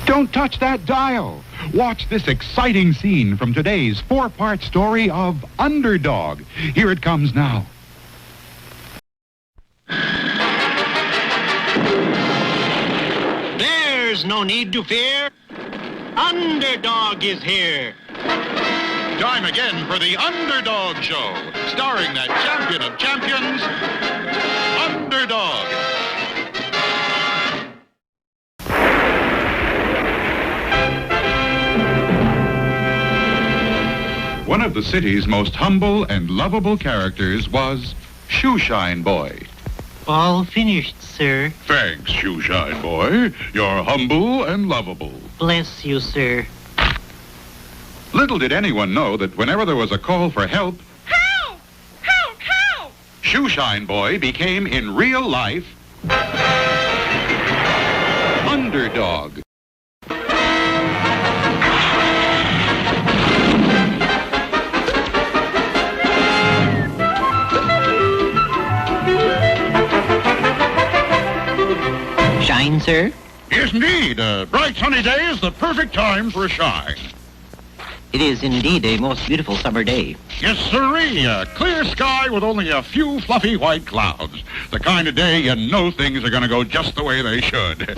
Don't touch that dial. Watch this exciting scene from today's 4-part story of Underdog. Here it comes now. There's no need to fear. Underdog is here. Time again for the Underdog Show, starring that champion of champions, Underdog. One of the city's most humble and lovable characters was Shoeshine Boy. All finished, sir. Thanks, Shoeshine Boy. You're humble and lovable. Bless you, sir. Little did anyone know that whenever there was a call for help, Help! Help! Help! Shoeshine Boy became, in real life, Underdog. Shine, sir? Yes, indeed. A bright sunny day is the perfect time for a shine. It is indeed a most beautiful summer day. Yes, sirree. A clear sky with only a few fluffy white clouds. The kind of day you know things are going to go just the way they should.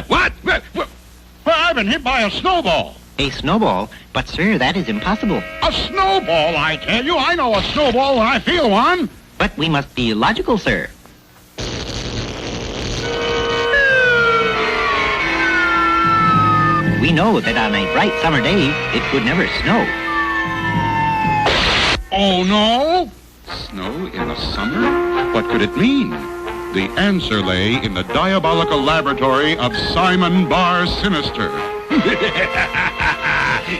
What? Well, I've been hit by a snowball. A snowball? But, sir, that is impossible. A snowball, I tell you. I know a snowball when I feel one. But we must be logical, sir. We know that on a bright summer day, it could never snow. Oh, no? Snow in the summer? What could it mean? The answer lay in the diabolical laboratory of Simon Bar Sinister.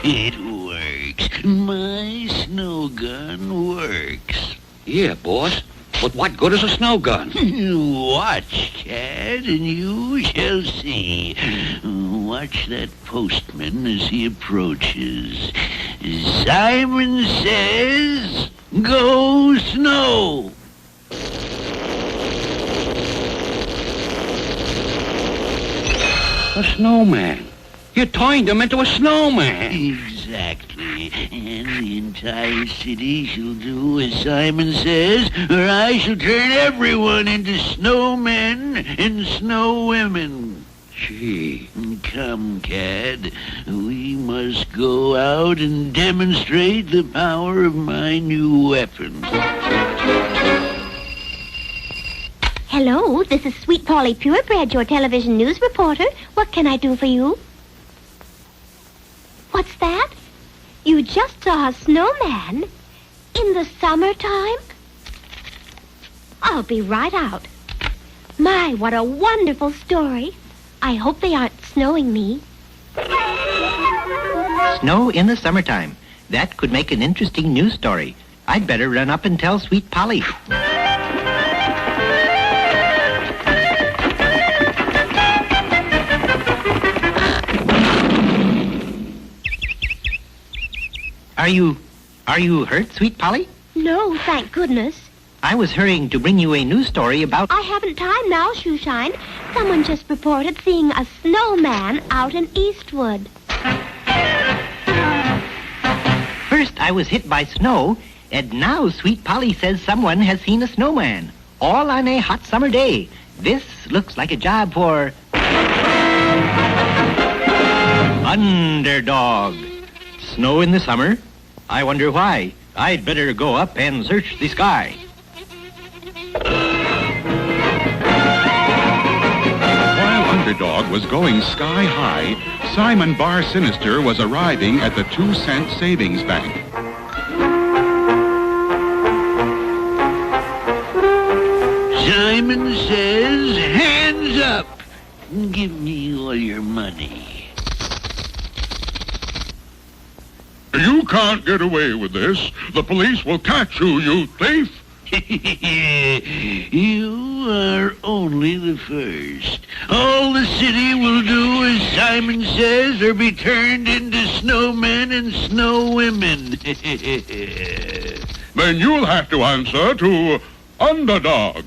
It works. My snow gun works. Yeah, boss. But what good is a snow gun? Watch, Cad, and you shall see. Watch that postman as he approaches. Simon says, go snow. A snowman. You turned him into a snowman. Exactly. And the entire city shall do as Simon says, or I shall turn everyone into snowmen and snow women. Gee. Come, Cad. We must go out and demonstrate the power of my new weapon. Hello, this is Sweet Polly Purebred, your television news reporter. What can I do for you? What's that? You just saw a snowman? In the summertime? I'll be right out. My, what a wonderful story. I hope they aren't snowing me. Snow in the summertime. That could make an interesting news story. I'd better run up and tell Sweet Polly. Are you hurt, Sweet Polly? No, thank goodness. I was hurrying to bring you a news story about... I haven't time now, Shoeshine. Someone just reported seeing a snowman out in Eastwood. First, I was hit by snow, and now Sweet Polly says someone has seen a snowman. All on a hot summer day. This looks like a job for... Underdog. Snow in the summer? I wonder why. I'd better go up and search the sky. While Underdog was going sky high, Simon Bar Sinister was arriving at the 2-cent savings bank. Simon says, hands up. Give me all your money. You can't get away with this. The police will catch you, you thief. You are only the first. All the city will do as Simon says or be turned into snowmen and snow women. then you'll have to answer to Underdog.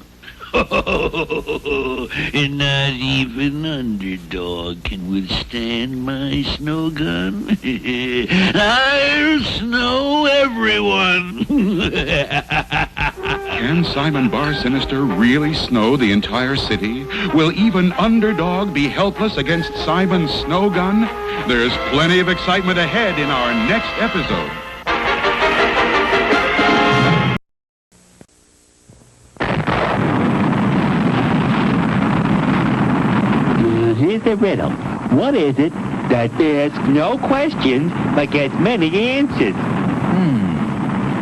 And not even Underdog can withstand my snow gun. I'll snow everyone. Can Simon Bar Sinister really snow the entire city? Will even Underdog be helpless against Simon's snow gun? There's plenty of excitement ahead in our next episode. Here's the riddle. What is it that asks no questions but gets many answers?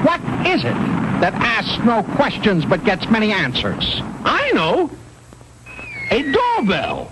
What is it that asks no questions but gets many answers? I know. A doorbell.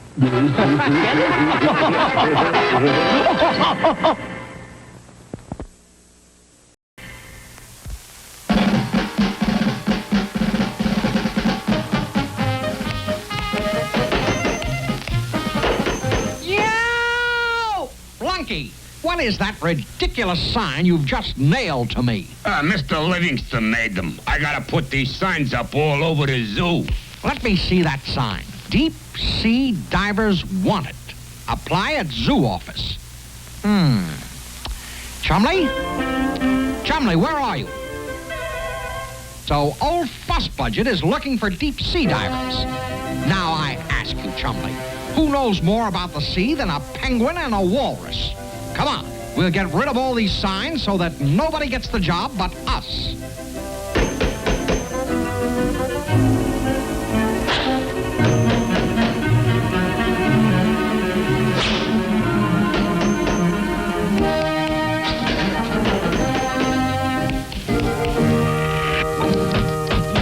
Flunky, what is that ridiculous sign you've just nailed to me? Mr. Livingston made them. I gotta put these signs up all over the zoo. Let me see that sign. Deep Sea Divers Wanted. Apply at zoo office. Chumley? Chumley, where are you? So old Fuss Budget is looking for deep sea divers. Now I ask you, Chumley, who knows more about the sea than a penguin and a walrus? Come on, we'll get rid of all these signs so that nobody gets the job but us.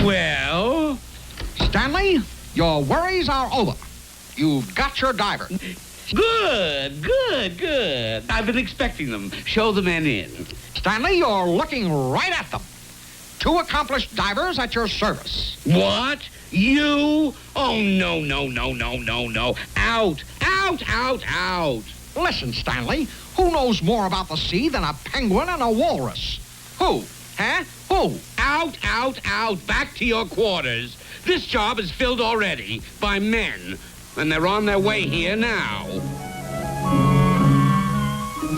Well? Stanley, your worries are over. You've got your diver. Good. I've been expecting them. Show the men in. Stanley, you're looking right at them. 2 accomplished divers at your service. What? You? Oh, no. Out. Listen, Stanley, who knows more about the sea than a penguin and a walrus? Who? Huh? Who? Out. Back to your quarters. This job is filled already by men, and they're on their way here now.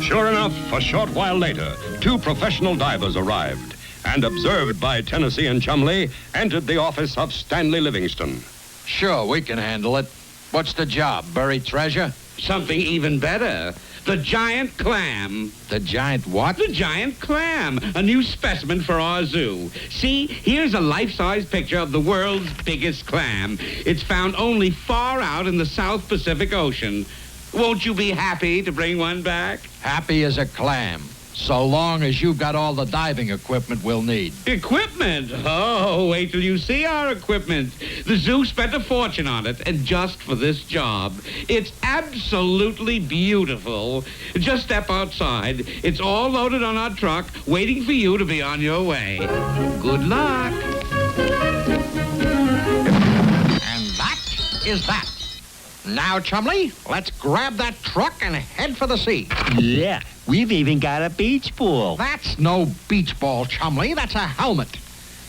Sure enough, a short while later, 2 professional divers arrived and, observed by Tennessee and Chumley, entered the office of Stanley Livingston. Sure, we can handle it. What's the job? Buried treasure? Something even better. The Giant Clam. The giant what? The Giant Clam, a new specimen for our zoo. See, here's a life-size picture of the world's biggest clam. It's found only far out in the South Pacific Ocean. Won't you be happy to bring one back? Happy as a clam, so long as you've got all the diving equipment we'll need. Equipment? Oh, wait till you see our equipment. The zoo spent a fortune on it, and just for this job. It's absolutely beautiful. Just step outside. It's all loaded on our truck, waiting for you to be on your way. Good luck. And that is that. Now, Chumley, let's grab that truck and head for the sea. Yeah, we've even got a beach ball. That's no beach ball, Chumley. That's a helmet.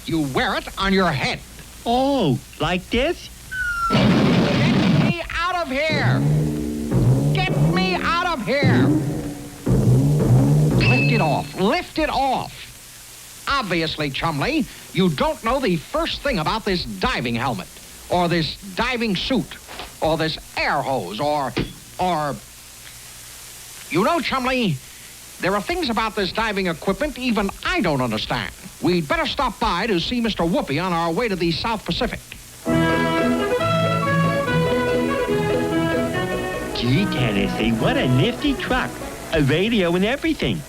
You wear it on your head. Oh, like this? Get me out of here! Get me out of here! Lift it off. Lift it off. Obviously, Chumley, you don't know the first thing about this diving helmet, or this diving suit, or this air hose, or... You know, Chumley, there are things about this diving equipment even I don't understand. We'd better stop by to see Mr. Whoopi on our way to the South Pacific. Gee, Tennessee, what a nifty truck. A radio and everything.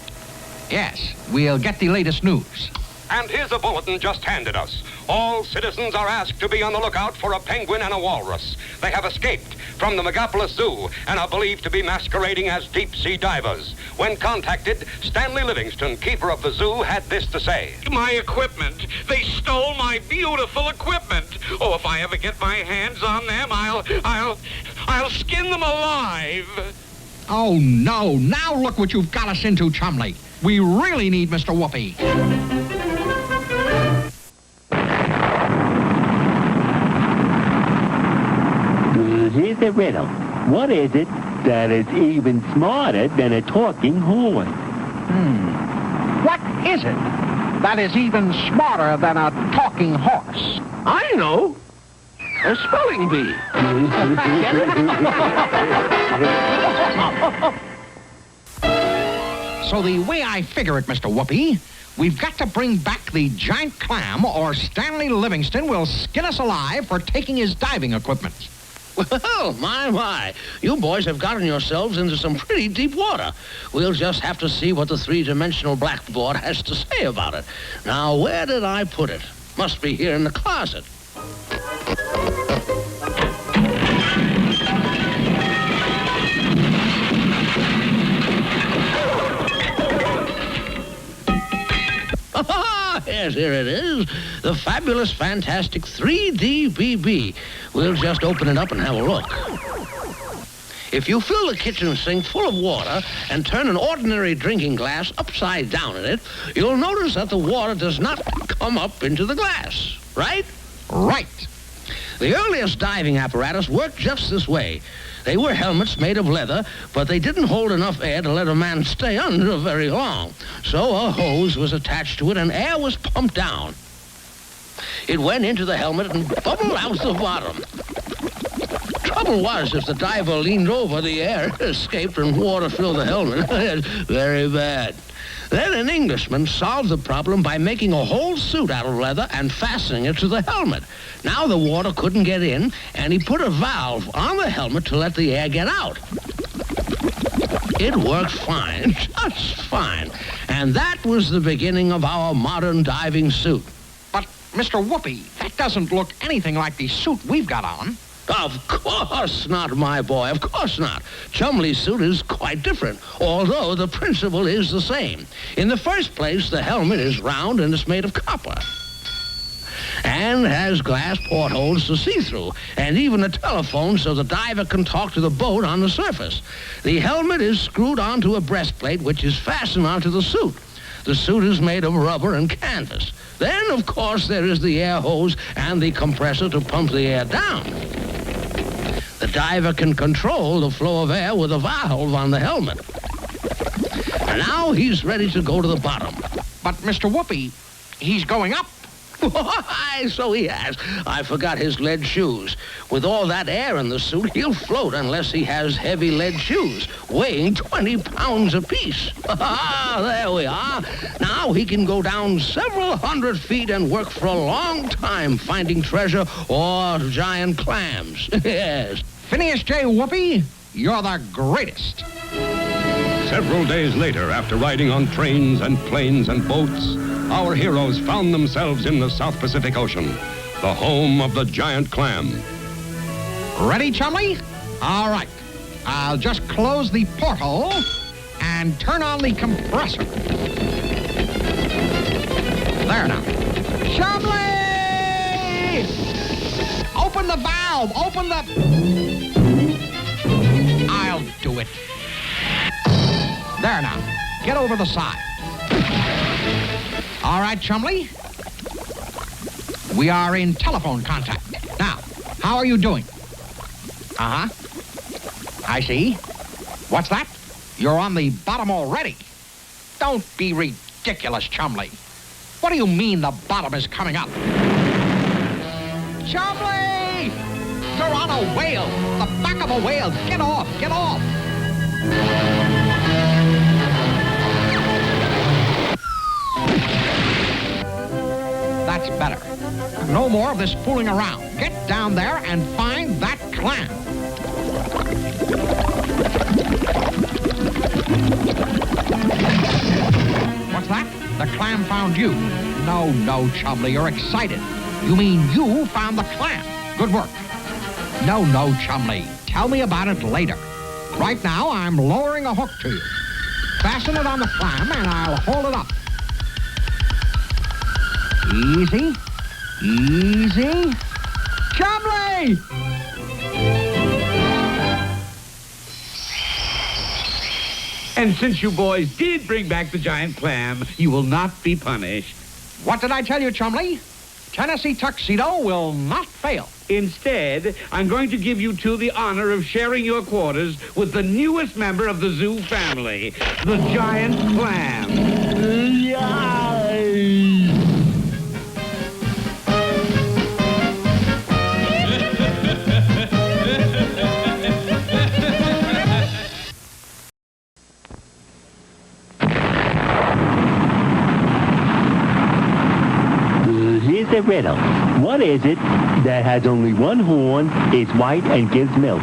Yes, we'll get the latest news. And here's a bulletin just handed us. All citizens are asked to be on the lookout for a penguin and a walrus. They have escaped from the Megapolis Zoo and are believed to be masquerading as deep-sea divers. When contacted, Stanley Livingston, keeper of the zoo, had this to say. My equipment. They stole my beautiful equipment. Oh, if I ever get my hands on them, I'll skin them alive. Oh, no. Now look what you've got us into, Chumley. We really need Mr. Whoopi. the riddle. What is it that is even smarter than a talking horse? What is it that is even smarter than a talking horse? I know. A spelling bee. So the way I figure it, Mr. Whoopi, we've got to bring back the Giant Clam or Stanley Livingston will skin us alive for taking his diving equipment. Well, my. You boys have gotten yourselves into some pretty deep water. We'll just have to see what the three-dimensional blackboard has to say about it. Now, where did I put it? Must be here in the closet. Yes, here it is. The fabulous, fantastic 3D BB. We'll just open it up and have a look. If you fill the kitchen sink full of water and turn an ordinary drinking glass upside down in it, you'll notice that the water does not come up into the glass, right? Right. The earliest diving apparatus worked just this way. They were helmets made of leather, but they didn't hold enough air to let a man stay under very long. So a hose was attached to it and air was pumped down. It went into the helmet and bubbled out the bottom. Trouble was, if the diver leaned over, the air escaped and water filled the helmet. Very bad. Then an Englishman solved the problem by making a whole suit out of leather and fastening it to the helmet. Now the water couldn't get in, and he put a valve on the helmet to let the air get out. It worked fine, just fine. And that was the beginning of our modern diving suit. But, Mr. Whoopi, that doesn't look anything like the suit we've got on. Of course not, my boy, of course not. Chumley's suit is quite different, although the principle is the same. In the first place, the helmet is round and it's made of copper. And has glass portholes to see through, and even a telephone so the diver can talk to the boat on the surface. The helmet is screwed onto a breastplate which is fastened onto the suit. The suit is made of rubber and canvas. Then, of course, there is the air hose and the compressor to pump the air down. The diver can control the flow of air with a valve on the helmet. And now he's ready to go to the bottom. But, Mr. Whoopi, he's going up. Why, so he has. I forgot his lead shoes. With all that air in the suit, he'll float unless he has heavy lead shoes, weighing 20 pounds apiece. There we are. Now he can go down several hundred feet and work for a long time finding treasure or giant clams. Yes. Phineas J. Whoopi, you're the greatest. Several days later, after riding on trains and planes and boats, our heroes found themselves in the South Pacific Ocean, the home of the giant clam. Ready, Chumley? All right. I'll just close the porthole and turn on the compressor. There now. Chumley! Open the valve! Open the... I'll do it. There now. Get over the side. All right, Chumley. We are in telephone contact. Now, how are you doing? Uh-huh. I see. What's that? You're on the bottom already. Don't be ridiculous, Chumley. What do you mean the bottom is coming up? Chumley! You're on a whale. The back of a whale. Get off. Get off. That's better. No more of this fooling around. Get down there and find that clam. What's that? The clam found you. No, Chumley, you're excited. You mean you found the clam. Good work. No, Chumley. Tell me about it later. Right now, I'm lowering a hook to you. Fasten it on the clam and I'll hold it up. Easy. Easy. Chumley! And since you boys did bring back the giant clam, you will not be punished. What did I tell you, Chumley? Tennessee Tuxedo will not fail. Instead, I'm going to give you two the honor of sharing your quarters with the newest member of the zoo family, the Giant Clam. Here's the riddle. What is it that has only one horn, is white, and gives milk?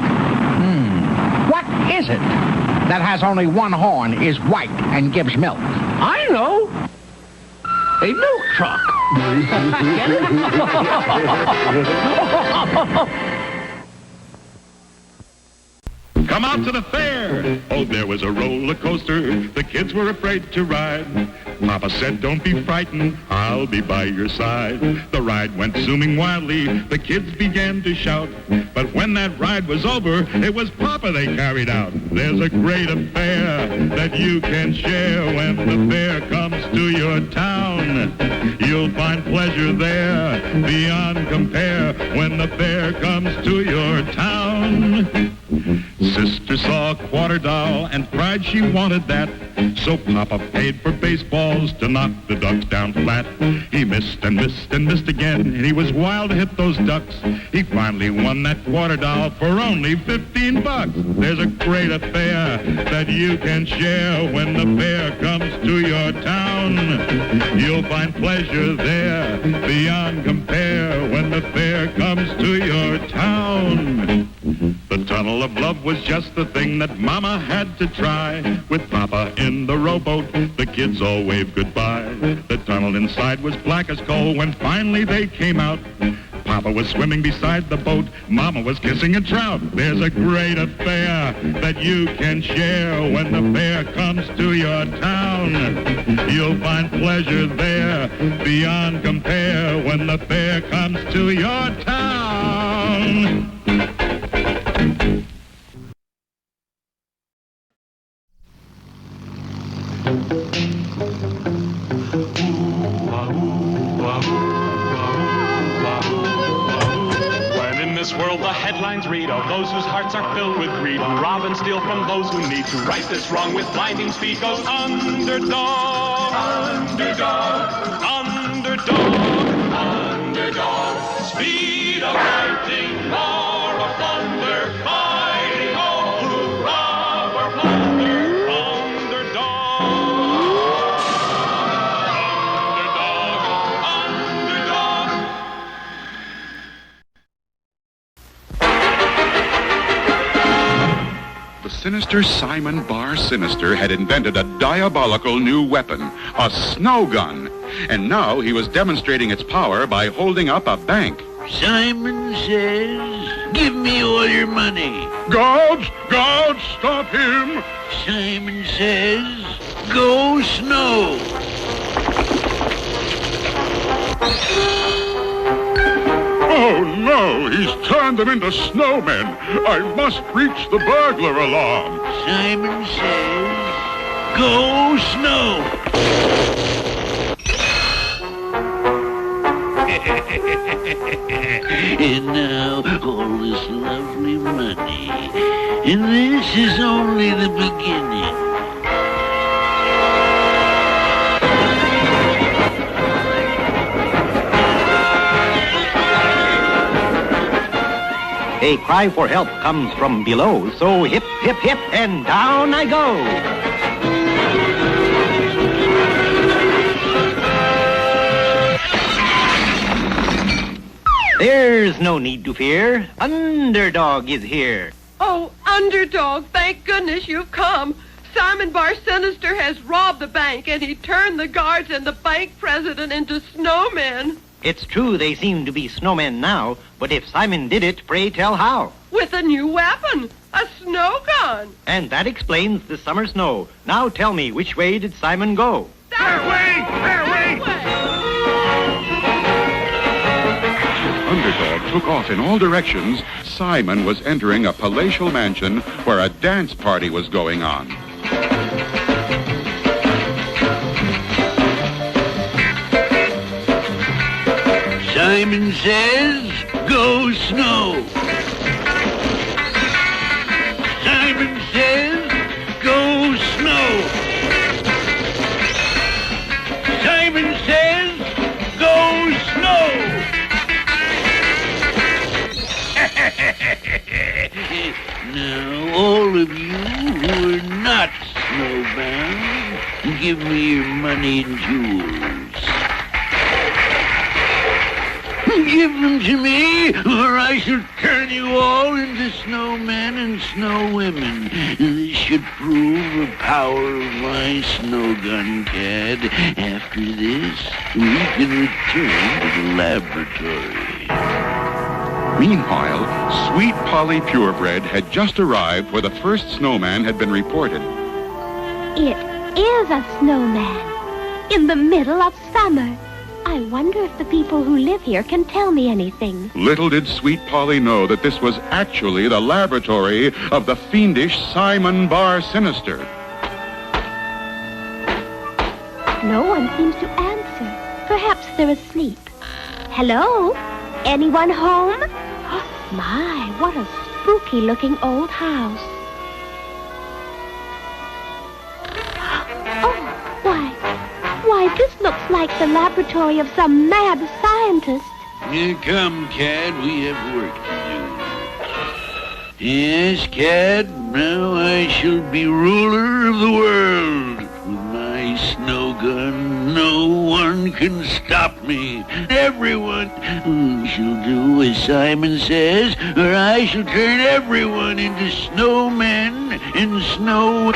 What is it that has only one horn, is white, and gives milk? I know. A milk truck. Come out to the fair. Oh, there was a roller coaster the kids were afraid to ride. Papa said, don't be frightened, I'll be by your side. The ride went zooming wildly, the kids began to shout. But when that ride was over, it was Papa they carried out. There's a great affair that you can share when the fair comes to your town. You'll find pleasure there beyond compare when the fair comes to your town. Sister saw a quarter doll and cried she wanted that. So Papa paid for baseballs to knock the ducks down flat. He missed and missed and missed again, and he was wild to hit those ducks. He finally won that quarter doll for only $15. There's a great affair that you can share when the fair comes to your town. You'll find pleasure there beyond compare when the fair comes to your town. The tunnel of love was just the thing that Mama had to try. With Papa in the rowboat, the kids all waved goodbye. The tunnel inside was black as coal when finally they came out. Papa was swimming beside the boat, Mama was kissing a trout. There's a great affair that you can share when the fair comes to your town. You'll find pleasure there beyond compare when the fair comes to your town. When in this world the headlines read of those whose hearts are filled with greed, who rob and steal from those who need to right this wrong with blinding speed, goes underdog, underdog, underdog, underdog. Speed of lightning, roar of thunder, fighting all who rob or plunder. The sinister Simon Bar Sinister had invented a diabolical new weapon, a snow gun. And now he was demonstrating its power by holding up a bank. Simon says, give me all your money. Guards! Guards! Stop him! Simon says, go snow. Oh, no! He's turned them into snowmen! I must reach the burglar alarm! Simon says, go snow. And now, all this lovely money. And this is only the beginning. A cry for help comes from below, so hip, hip, hip, and down I go. There's no need to fear. Underdog is here. Oh, Underdog, thank goodness you've come. Simon Bar Sinister has robbed the bank, and he turned the guards and the bank president into snowmen. It's true they seem to be snowmen now, but if Simon did it, pray tell how. With a new weapon, a snow gun. And that explains the summer snow. Now tell me, which way did Simon go? That way! Underdog took off in all directions. Simon was entering a palatial mansion where a dance party was going on. Simon says, go snow. Simon says, go snow. Simon says, go snow. Now, all of you who are not snowbound, give me your money and jewels. Give them to me, or I shall turn you all into snowmen and snowwomen. This should prove the power of my snow gun, Cad. After this, we can return to the laboratory. Meanwhile, Sweet Polly Purebred had just arrived where the first snowman had been reported. It is a snowman in the middle of summer. I wonder if the people who live here can tell me anything. Little did Sweet Polly know that this was actually the laboratory of the fiendish Simon Bar Sinister. No one seems to answer. Perhaps they're asleep. Hello? Anyone home? My, what a spooky-looking old house. Oh, why, this looks like the laboratory of some mad scientist. Here come, Cad. We have work to do. Yes, Cad, now I shall be ruler of the world. With my snow gun, no one can stop me. Everyone shall do as Simon says, or I shall turn everyone into snowmen and snow...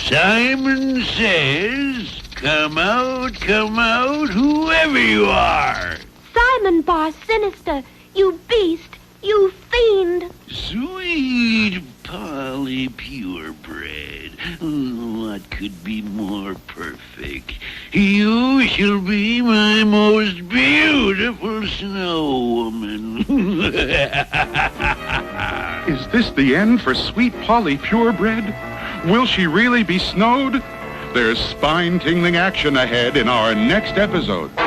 Simon says, come out, whoever you are. Simon Bar Sinister, you beast, you fiend. Sweet Polly Purebred, what could be more perfect? You shall be my most beautiful snow woman. Is this the end for Sweet Polly Purebred? Will she really be snowed? There's spine-tingling action ahead in our next episode. Looks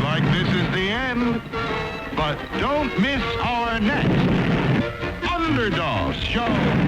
like this is the end, but don't miss our next Underdog show.